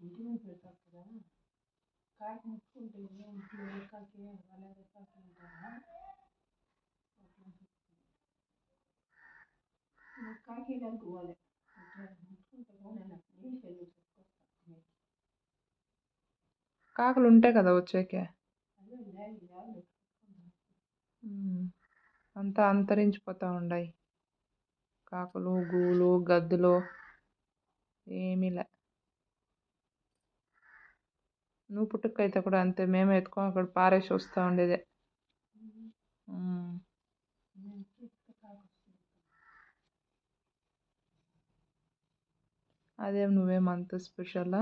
ఇంటి నుంచి పెడతారు కదా, కాకి ముట్టుకుంటే ఇంట్లో రెక్కాకి వాళ్ళ రెక్కాకి ఉంటారా కాకి కనుక్కోవాలి ముట్టుకుంటే పోనీ నీళ్ళు కాకులు ఉంటాయి కదా వచ్చేకే. అంతా అంతరించిపోతూ ఉన్నాయి. కాకులు, గూలు, గద్దులు ఏమీ లే. నువ్వు పుట్టుకైతే కూడా అంతే, మేము ఎత్తుకొని అక్కడ పారేసి వస్తూ ఉండేదే. అదేం నువ్వేమంత స్పెషలా?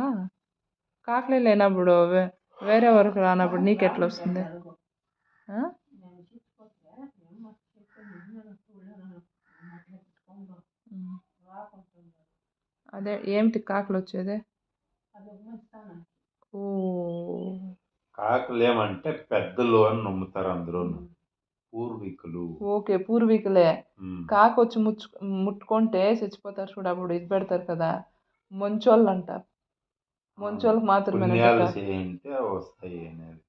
కాకులే లేనప్పుడు వేరే వరకు రానప్పుడు నీకెట్లా వస్తుంది? అదే ఏమిటి కాకులు వచ్చేదే? ఓ, కాకులు ఏమంటే పెద్దలు అని నమ్ముతారు అందరూ, పూర్వీకులు. ఓకే, పూర్వీకులే. కాకు వచ్చి ముట్టుకుంటే చచ్చిపోతారు చూడు, అప్పుడు ఇది పెడతారు కదా, మంచోళ్ళు అంటారు. మంచోళ్ళకి మాత్రమే పుణ్యాలు చేయంటే వస్తాయి అనేది.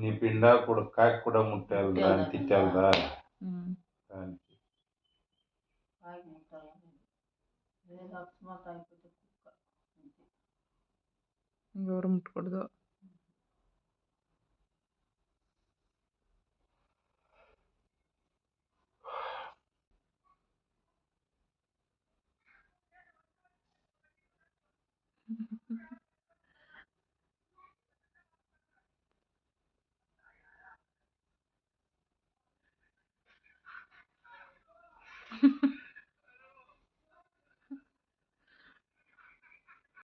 నీ పిండా కూడా కాకి కూడా ముట్టాలి అని తిట్టాలరా. ఇంకెవరు ముట్టకూడదు.